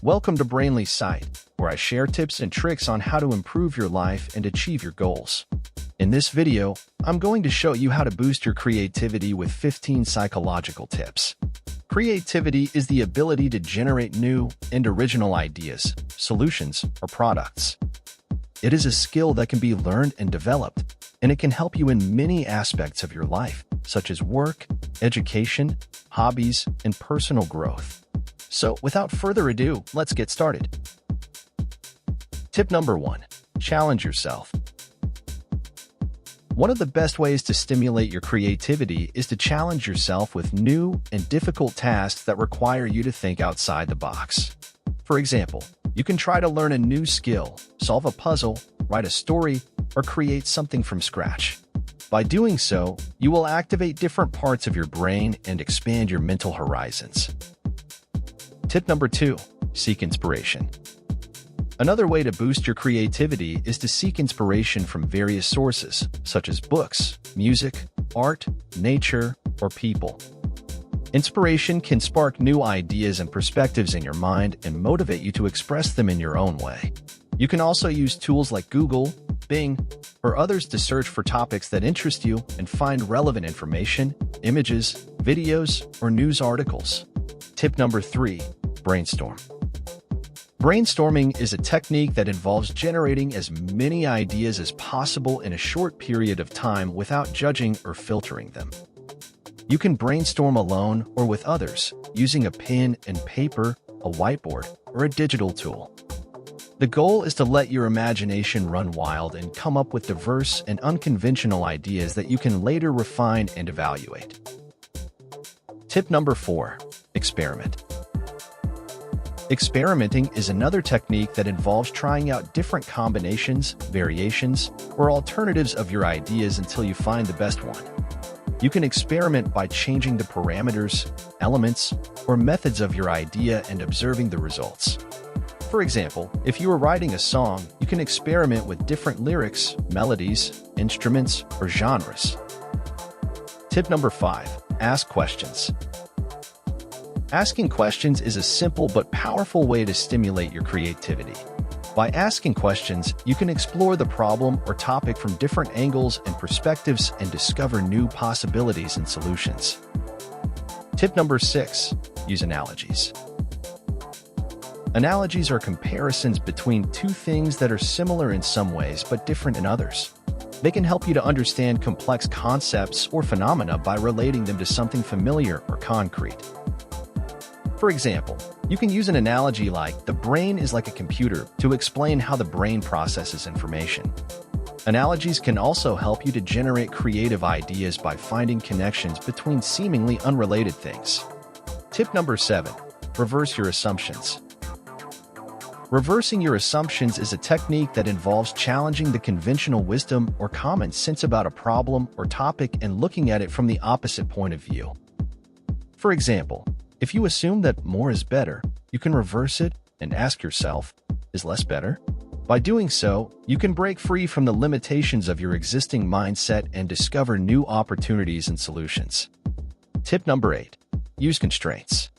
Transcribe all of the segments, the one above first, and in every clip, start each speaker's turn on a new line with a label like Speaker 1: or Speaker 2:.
Speaker 1: Welcome to Brainly's site, where I share tips and tricks on how to improve your life and achieve your goals. In this video, I'm going to show you how to boost your creativity with 15 psychological tips. Creativity is the ability to generate new and original ideas, solutions, or products. It is a skill that can be learned and developed, and it can help you in many aspects of your life, such as work, education, hobbies, and personal growth. So, without further ado, let's get started. Tip number 1. Challenge yourself. One of the best ways to stimulate your creativity is to challenge yourself with new and difficult tasks that require you to think outside the box. For example, you can try to learn a new skill, solve a puzzle, write a story, or create something from scratch. By doing so, you will activate different parts of your brain and expand your mental horizons. Tip number 2. Seek inspiration. Another way to boost your creativity is to seek inspiration from various sources, such as books, music, art, nature, or people. Inspiration can spark new ideas and perspectives in your mind and motivate you to express them in your own way. You can also use tools like Google, Bing, or others to search for topics that interest you and find relevant information, images, videos, or news articles. Tip number 3. Brainstorm. Brainstorming is a technique that involves generating as many ideas as possible in a short period of time without judging or filtering them. You can brainstorm alone or with others, using a pen and paper, a whiteboard, or a digital tool. The goal is to let your imagination run wild and come up with diverse and unconventional ideas that you can later refine and evaluate. Tip number 4. Experiment. Experimenting is another technique that involves trying out different combinations, variations, or alternatives of your ideas until you find the best one. You can experiment by changing the parameters, elements, or methods of your idea and observing the results. For example, if you are writing a song, you can experiment with different lyrics, melodies, instruments, or genres. Tip number 5. Ask questions. Asking questions is a simple but powerful way to stimulate your creativity. By asking questions, you can explore the problem or topic from different angles and perspectives and discover new possibilities and solutions. Tip number 6. Use analogies. Analogies are comparisons between two things that are similar in some ways but different in others. They can help you to understand complex concepts or phenomena by relating them to something familiar or concrete. For example, you can use an analogy like the brain is like a computer to explain how the brain processes information. Analogies can also help you to generate creative ideas by finding connections between seemingly unrelated things. Tip number 7. Reverse your assumptions. Reversing your assumptions is a technique that involves challenging the conventional wisdom or common sense about a problem or topic and looking at it from the opposite point of view. For example, if you assume that more is better, you can reverse it and ask yourself, is less better? By doing so, you can break free from the limitations of your existing mindset and discover new opportunities and solutions. Tip number 8. Use constraints.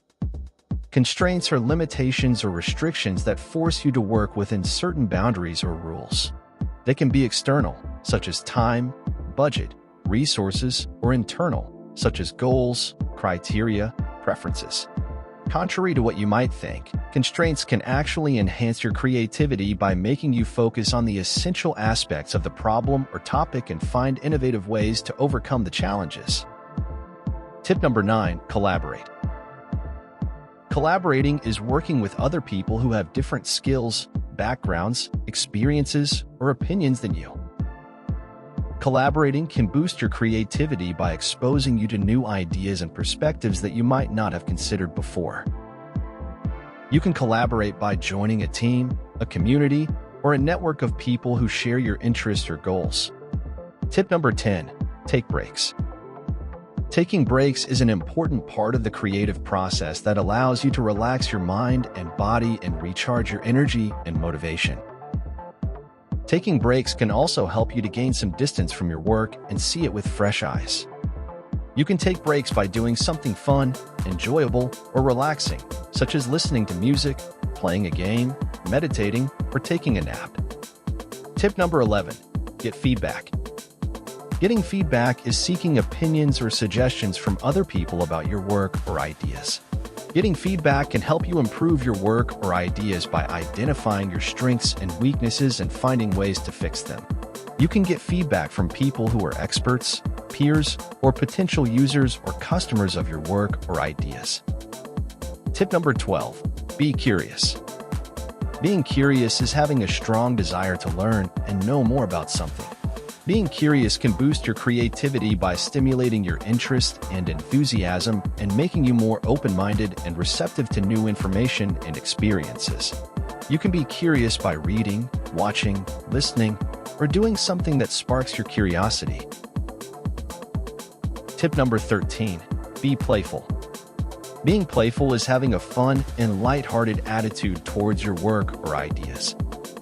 Speaker 1: Constraints are limitations or restrictions that force you to work within certain boundaries or rules. They can be external, such as time, budget, resources, or internal, such as goals, criteria, preferences. Contrary to what you might think, constraints can actually enhance your creativity by making you focus on the essential aspects of the problem or topic and find innovative ways to overcome the challenges. Tip number 9. Collaborate. Collaborating is working with other people who have different skills, backgrounds, experiences, or opinions than you. Collaborating can boost your creativity by exposing you to new ideas and perspectives that you might not have considered before. You can collaborate by joining a team, a community, or a network of people who share your interests or goals. Tip number 10. Take breaks. Taking breaks is an important part of the creative process that allows you to relax your mind and body and recharge your energy and motivation. Taking breaks can also help you to gain some distance from your work and see it with fresh eyes. You can take breaks by doing something fun, enjoyable, or relaxing, such as listening to music, playing a game, meditating, or taking a nap. Tip number 11. Get feedback. Getting feedback is seeking opinions or suggestions from other people about your work or ideas. Getting feedback can help you improve your work or ideas by identifying your strengths and weaknesses and finding ways to fix them. You can get feedback from people who are experts, peers, or potential users or customers of your work or ideas. Tip number 12. Be curious. Being curious is having a strong desire to learn and know more about something. Being curious can boost your creativity by stimulating your interest and enthusiasm and making you more open-minded and receptive to new information and experiences. You can be curious by reading, watching, listening, or doing something that sparks your curiosity. Tip number 13. Be playful. Being playful is having a fun and lighthearted attitude towards your work or ideas.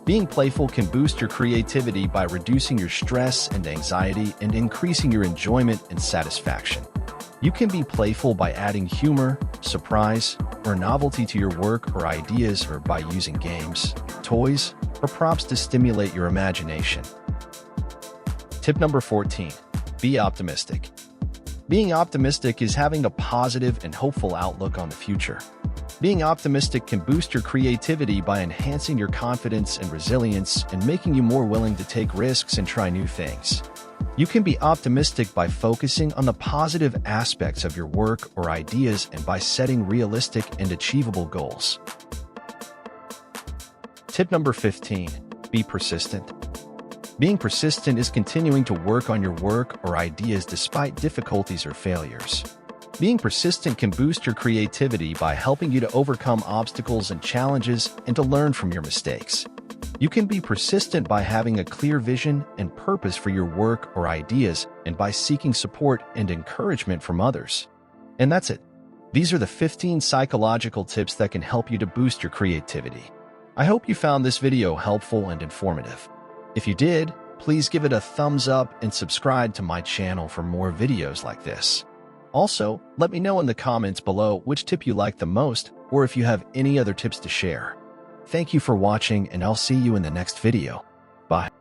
Speaker 1: Being playful can boost your creativity by reducing your stress and anxiety and increasing your enjoyment and satisfaction. You can be playful by adding humor, surprise, or novelty to your work or ideas, or by using games, toys, or props to stimulate your imagination. Tip number 14. Be optimistic. Being optimistic is having a positive and hopeful outlook on the future. Being optimistic can boost your creativity by enhancing your confidence and resilience and making you more willing to take risks and try new things. You can be optimistic by focusing on the positive aspects of your work or ideas and by setting realistic and achievable goals. Tip number 15. Be persistent. Being persistent is continuing to work on your work or ideas despite difficulties or failures. Being persistent can boost your creativity by helping you to overcome obstacles and challenges and to learn from your mistakes. You can be persistent by having a clear vision and purpose for your work or ideas and by seeking support and encouragement from others. And that's it. These are the 15 psychological tips that can help you to boost your creativity. I hope you found this video helpful and informative. If you did, please give it a thumbs up and subscribe to my channel for more videos like this. Also, let me know in the comments below which tip you like the most or if you have any other tips to share. Thank you for watching, and I'll see you in the next video. Bye.